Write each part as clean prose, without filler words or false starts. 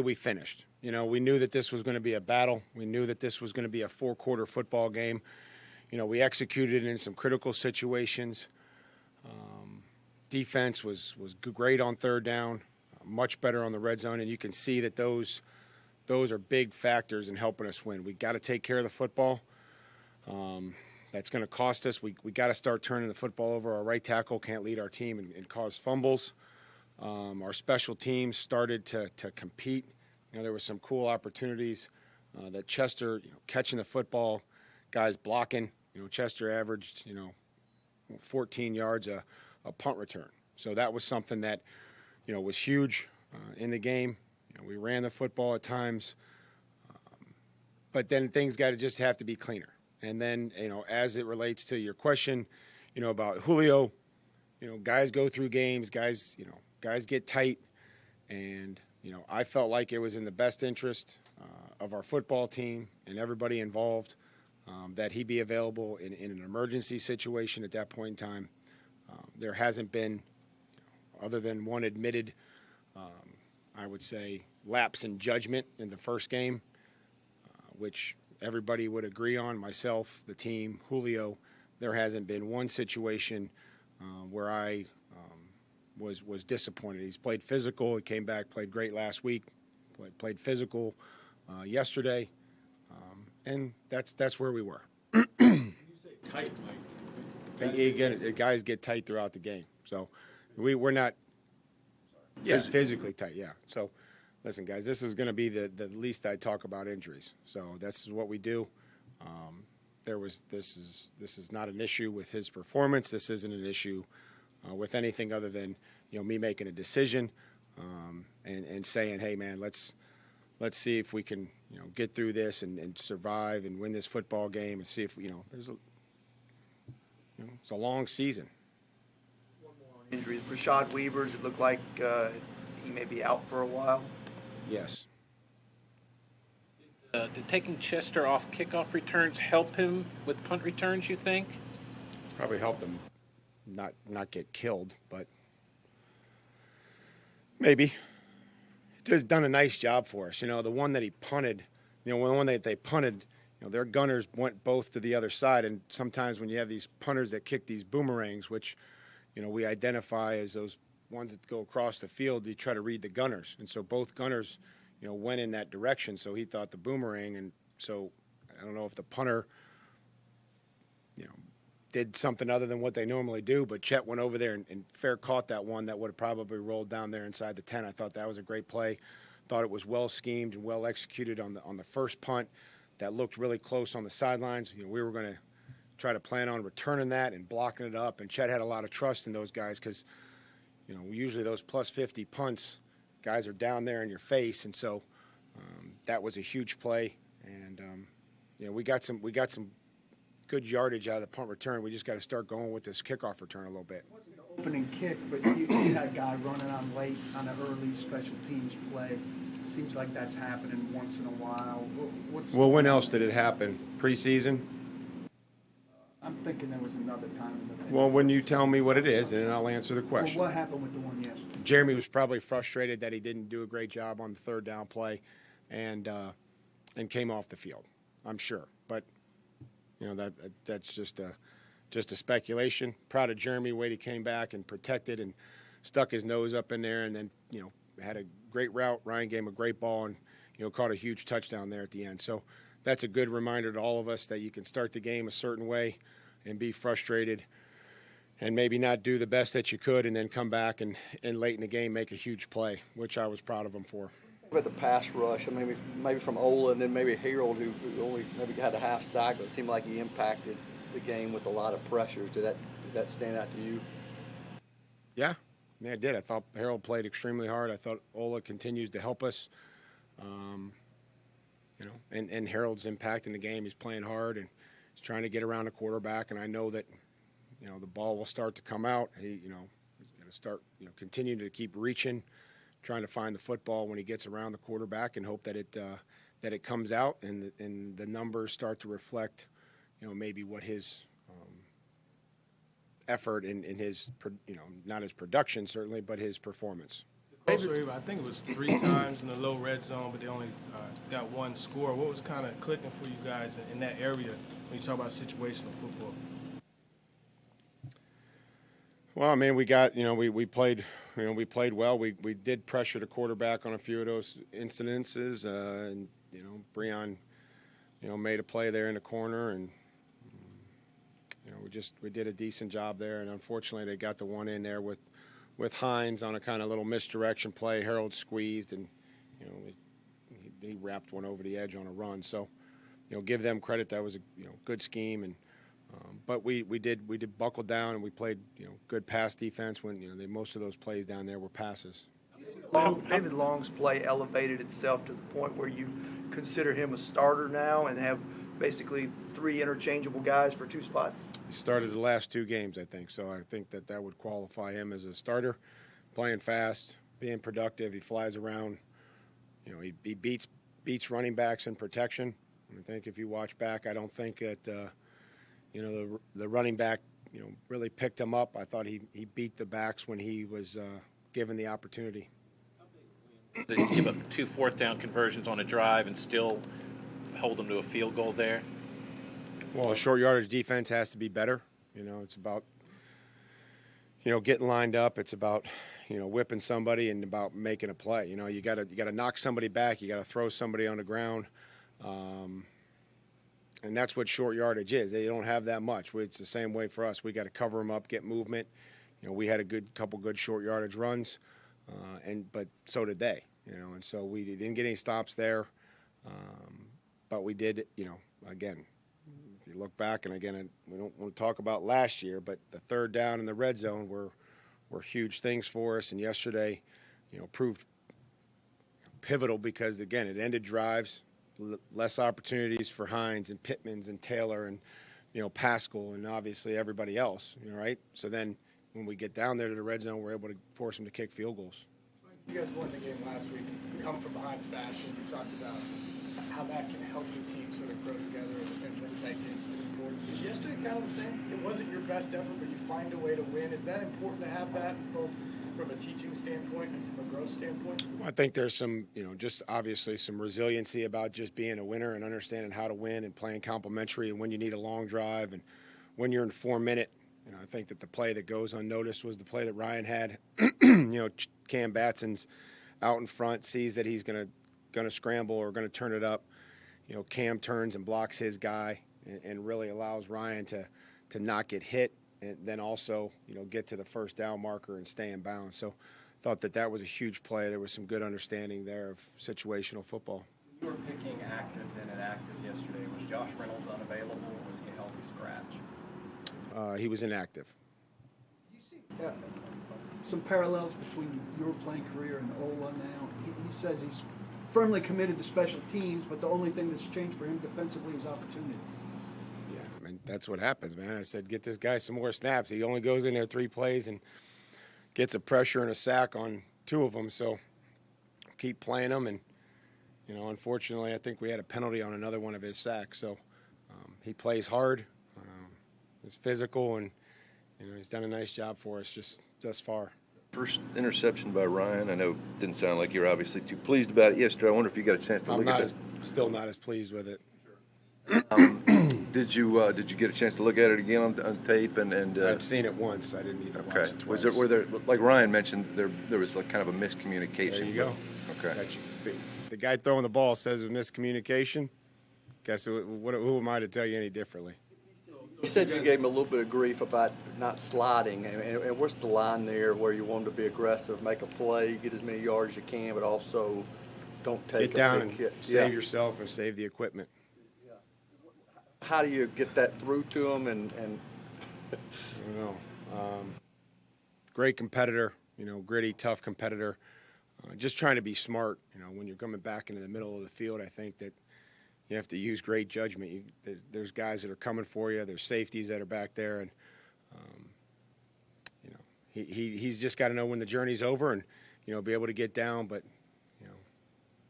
We finished. We knew that this was going to be a battle. We knew that this was going to be a four-quarter football game. We executed in some critical situations. Defense was great on third down, much better on the red zone, and you can see that those are big factors in helping us win. We got to take care of the football. That's going to cost us. We got to start turning the football over. Our right tackle can't lead our team and cause fumbles. Our special teams started to compete. There were some cool opportunities that Chester, catching the football, guys blocking. Chester averaged, 14 yards a punt return. So that was something that, was huge in the game. We ran the football at times, but then things got to just have to be cleaner. And then, as it relates to your question, about Julio, guys go through games, guys get tight, and I felt like it was in the best interest of our football team and everybody involved that he be available in an emergency situation at that point in time. There hasn't been, other than one admitted, I would say, lapse in judgment in the first game, which everybody would agree on, myself, the team, Julio. There hasn't been one situation where I was disappointed. He's played physical. He came back, played great last week, played physical yesterday, and that's where we were. You say tight, Mike. Guys get tight throughout the game, so we're not physically tight. Yeah. So, listen, guys, this is going to be the least I talk about injuries. So that's what we do. This is not an issue with his performance. This isn't an issue with anything other than me making a decision and saying, hey man, let's see if we can get through this and survive and win this football game and see if it's a long season. One more on injuries. Rashad Weavers, it looked like he may be out for a while. Yes. Did taking Chester off kickoff returns help him with punt returns, you think? Probably helped him not get killed, but maybe. He's done a nice job for us. The one that he punted, the one that they punted, their gunners went both to the other side, and sometimes when you have these punters that kick these boomerangs, which, we identify as those ones that go across the field, you try to read the gunners. And so both gunners, went in that direction, so he thought the boomerang, and so I don't know if the punter, did something other than what they normally do, but Chet went over there and fair caught that one that would have probably rolled down there inside the 10. I thought that was a great play. Thought it was well schemed and well executed on the first punt. That looked really close on the sidelines. We were going to try to plan on returning that and blocking it up, and Chet had a lot of trust in those guys because, usually those plus 50 punts, guys are down there in your face, and so that was a huge play. And we got some good yardage out of the punt return. We just got to start going with this kickoff return a little bit. It wasn't the opening kick, but you had a guy running on late on an early special teams play. Seems like that's happening once in a while. Well, when else did it happen? Preseason? I'm thinking there was another time. Well, when you tell me what it is, then I'll answer the question. Well, what happened with the one yesterday? Jeremy was probably frustrated that he didn't do a great job on the third down play and came off the field, I'm sure. But, that's just a speculation. Proud of Jeremy, the way he came back and protected and stuck his nose up in there and then, had a great route. Ryan gave him a great ball and, caught a huge touchdown there at the end. So that's a good reminder to all of us that you can start the game a certain way and be frustrated and maybe not do the best that you could and then come back and late in the game make a huge play, which I was proud of him for. With the pass rush, maybe from Ola and then maybe Harold, who only maybe had a half sack, but it seemed like he impacted the game with a lot of pressures. Did that stand out to you? Yeah, it did. I thought Harold played extremely hard. I thought Ola continues to help us. And Harold's impact in the game. He's playing hard and he's trying to get around the quarterback. And I know that, the ball will start to come out. He's going to start, continue to keep reaching, trying to find the football when he gets around the quarterback and hope that it comes out and the numbers start to reflect, maybe what his effort in his, not his production certainly, but his performance. The Also, I think it was 3 times in the low red zone, but they only got 1 score. What was kind of clicking for you guys in that area when you talk about situational football? Well, I mean, we got, we played, we played well. We did pressure the quarterback on a few of those incidences, and Breon, made a play there in the corner, and we did a decent job there. And unfortunately, they got the one in there with Hines on a kind of little misdirection play. Harold squeezed, and he wrapped one over the edge on a run. So, give them credit. That was a good scheme, and but we did buckle down, and we played good pass defense when most of those plays down there were passes. David Long's play elevated itself to the point where you consider him a starter now and have basically 3 interchangeable guys for 2 spots? He started the last 2 games, I think, so I think that would qualify him as a starter, playing fast, being productive. He flies around. He beats running backs in protection. And I think if you watch back, I don't think that the running back really picked him up. I thought he beat the backs when he was given the opportunity. Did you give up 2 4th-down conversions on a drive and still hold them to a field goal there? Well, a short yardage defense has to be better. It's about getting lined up. It's about whipping somebody and about making a play. You got to knock somebody back. You got to throw somebody on the ground, and that's what short yardage is. They don't have that much. It's the same way for us. We got to cover them up, get movement. We had a couple good short yardage runs, but so did they. And so we didn't get any stops there, but we did. Again, if you look back, and again, we don't want to talk about last year, but the 3rd down in the red zone were huge things for us. And yesterday, proved pivotal because again, it ended drives, less opportunities for Hines and Pittmans and Taylor and Pascal and obviously everybody else. Right? So then when we get down there to the red zone, we're able to force them to kick field goals. You guys won the game last week. Come from behind fashion. You talked about how that can help the team sort of grow together and win tight games moving forward. Is yesterday kind of the same? It wasn't your best effort, but you find a way to win. Is that important to have that, both from a teaching standpoint and from a growth standpoint? Well, I think there's some, just obviously some resiliency about just being a winner and understanding how to win and playing complementary and when you need a long drive and when you're in 4-minute. I think that the play that goes unnoticed was the play that Ryan had. Cam Batson's out in front, sees that he's going to scramble or going to turn it up. Cam turns and blocks his guy and really allows Ryan to not get hit and then also, get to the 1st down marker and stay in bounds. So I thought that was a huge play. There was some good understanding there of situational football. You were picking actives and inactives yesterday. Was Josh Reynolds unavailable or was he a healthy scratch? He was inactive. You see some parallels between your playing career and Ola now. He says he's firmly committed to special teams, but the only thing that's changed for him defensively is opportunity. Yeah, I mean, that's what happens, man. I said, get this guy some more snaps. He only goes in there 3 plays and gets a pressure and a sack on 2 of them. So keep playing him. And, unfortunately, I think we had a penalty on another one of his sacks. So he plays hard. He's physical, and he's done a nice job for us just thus far. First interception by Ryan. I know it didn't sound like you're obviously too pleased about it yesterday. I wonder if you got a chance to look at it. Still not as pleased with it. Did you get a chance to look at it again on tape? And I'd seen it once. I didn't need to watch it twice. Were there, like Ryan mentioned, there was like kind of a miscommunication? There you go. Okay. The guy throwing the ball says it was miscommunication. Guess who am I to tell you any differently? You said you gave him a little bit of grief about not sliding, and what's the line there where you want him to be aggressive, make a play, get as many yards as you can, but also don't take get down a big and hit. save yourself and save the equipment. Yeah. How do you get that through to him? And I don't know. Great competitor, gritty, tough competitor. Just trying to be smart. When you're coming back into the middle of the field, I think that you have to use great judgment. There's guys that are coming for you. There's safeties that are back there, and he's just got to know when the journey's over and be able to get down. But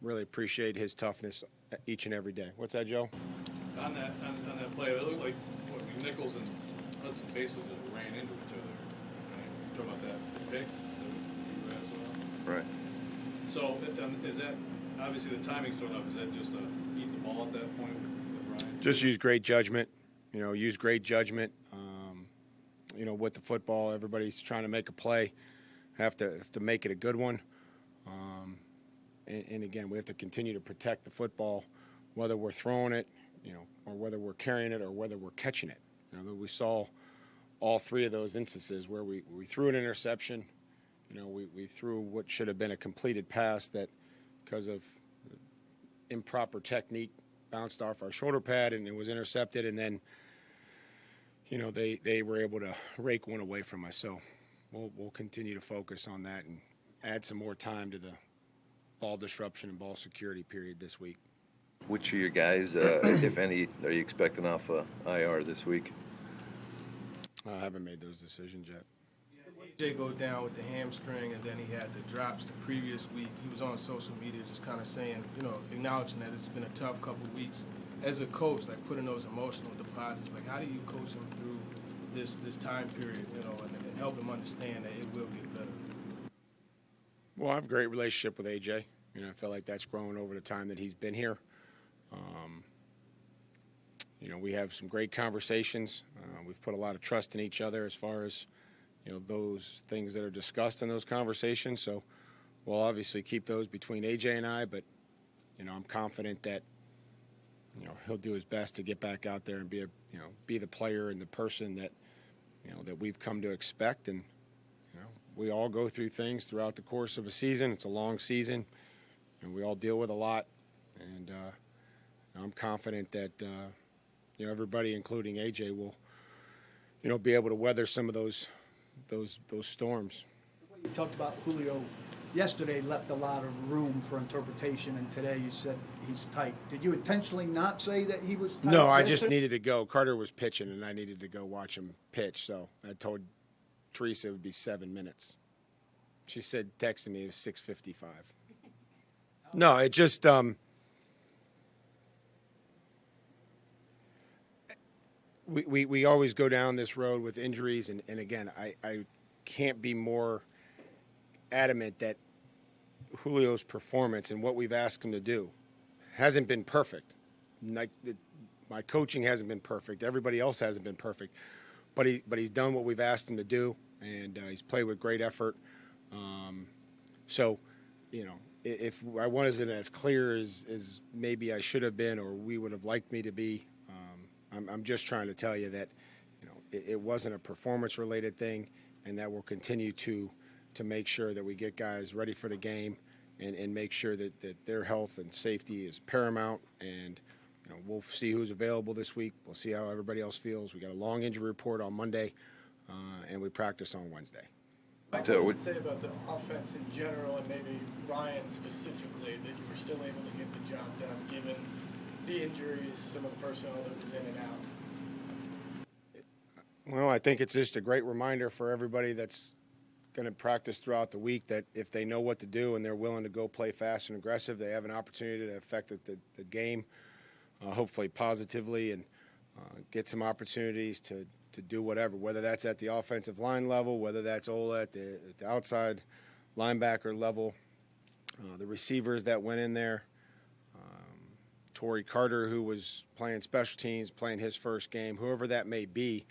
really appreciate his toughness each and every day. What's that, Joe? On that play, it looked like Nichols and Hudson basically just ran into each other. Right? Talking about that pick that you asked about. Right. So is that, obviously the timing's thrown up, is that just eat the ball at that point with Ryan? Just use great judgment. Use great judgment. With the football, everybody's trying to make a play. Have to make it a good one. And again, we have to continue to protect the football, whether we're throwing it, or whether we're carrying it, or whether we're catching it. We saw all three of those instances where we threw an interception. We threw what should have been a completed pass that, because of improper technique, bounced off our shoulder pad and it was intercepted. And then, they were able to rake one away from us. So we'll continue to focus on that and add some more time to the ball disruption and ball security period this week. Which of your guys, if any, are you expecting off IR this week? I haven't made those decisions yet. AJ go down with the hamstring, and then he had the drops the previous week. He was on social media just kind of saying, acknowledging that it's been a tough couple of weeks. As a coach, like putting those emotional deposits, like how do you coach him through this time period, and help him understand that it will get better? Well, I have a great relationship with AJ. I feel like that's grown over the time that he's been here. We have some great conversations. We've put a lot of trust in each other as far as, those things that are discussed in those conversations. So we'll obviously keep those between AJ and I, but, I'm confident that, he'll do his best to get back out there and be the player and the person that, that we've come to expect. And, we all go through things throughout the course of a season. It's a long season, and we all deal with a lot. And I'm confident that, everybody, including AJ, will, be able to weather some of those storms. You talked about Julio yesterday, left a lot of room for interpretation, and today you said he's tight. Did you intentionally not say that he was tight? No, I yesterday? just needed to go. Carter was pitching, and I needed to go watch him pitch. So I told Teresa it would be 7 minutes. She said, texting me, it was 6:55. No, it just we always go down this road with injuries, and again, I can't be more adamant that Julio's performance and what we've asked him to do hasn't been perfect. My coaching hasn't been perfect. Everybody else hasn't been perfect, but he's done what we've asked him to do, and he's played with great effort. So, if I wasn't as clear as maybe I should have been, or we would have liked me to be, I'm just trying to tell you that, it wasn't a performance-related thing, and that we'll continue to make sure that we get guys ready for the game and make sure that their health and safety is paramount. And, we'll see who's available this week. We'll see how everybody else feels. We got a long injury report on Monday, and we practice on Wednesday. What do you say about the offense in general, and maybe Ryan specifically, that you were still able to get the job done given the injuries, some of the personnel that was in and out? Well, I think it's just a great reminder for everybody that's going to practice throughout the week that if they know what to do and they're willing to go play fast and aggressive, they have an opportunity to affect the game, hopefully positively, and get some opportunities to do whatever, whether that's at the offensive line level, whether that's Ola at the outside linebacker level, the receivers that went in there, Torrey Carter, who was playing special teams, playing his first game, whoever that may be,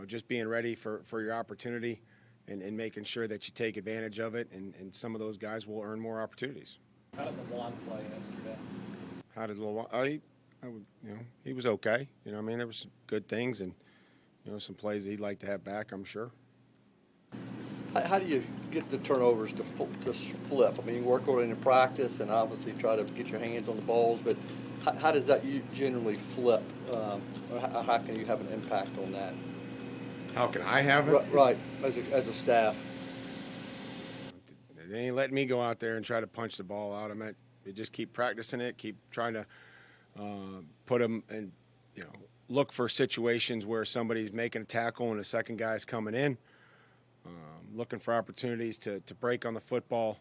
just being ready for your opportunity and making sure that you take advantage of it, and some of those guys will earn more opportunities. How did LeBlanc play yesterday? How did LeBlanc? He was okay. There were some good things and, some plays that he'd like to have back, I'm sure. How do you get the turnovers to flip? I mean, you work on it in practice and obviously try to get your hands on the balls, but how does that generally flip? Or how can you have an impact on that? How can I have it? Right, as a staff. They ain't letting me go out there and try to punch the ball out. We just keep practicing it, keep trying to put them and, look for situations where somebody's making a tackle and the second guy's coming in, looking for opportunities to break on the football,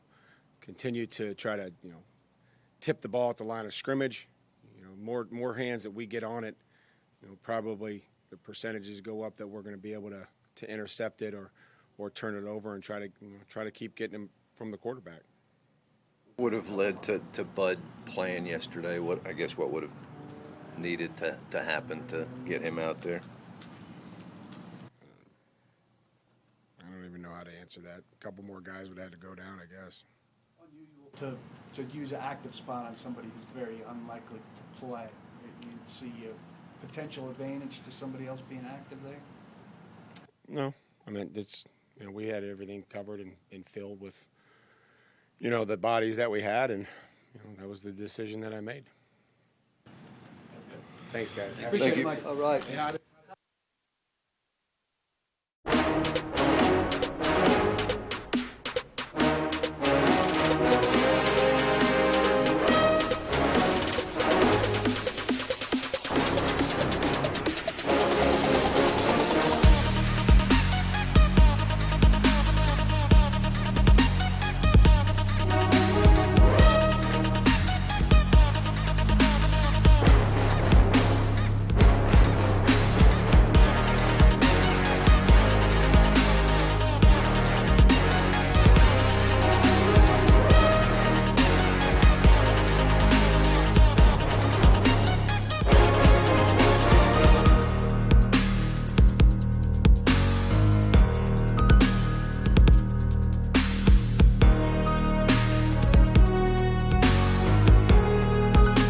continue to try to, tip the ball at the line of scrimmage. More hands that we get on it, probably the percentages go up that we're going to be able to intercept it or turn it over and try to keep getting them from the quarterback. Would have led to Bud playing yesterday? What would have needed to happen to get him out there? I don't even know how to answer that. A couple more guys would have had to go down, I guess. Unusual to use an active spot on somebody who's very unlikely to play. You'd see a potential advantage to somebody else being active there? No, I mean, we had everything covered and filled with, the bodies that we had, and that was the decision that I made. Thanks, guys. Appreciate you. it, Mike. All right. Hey, how did-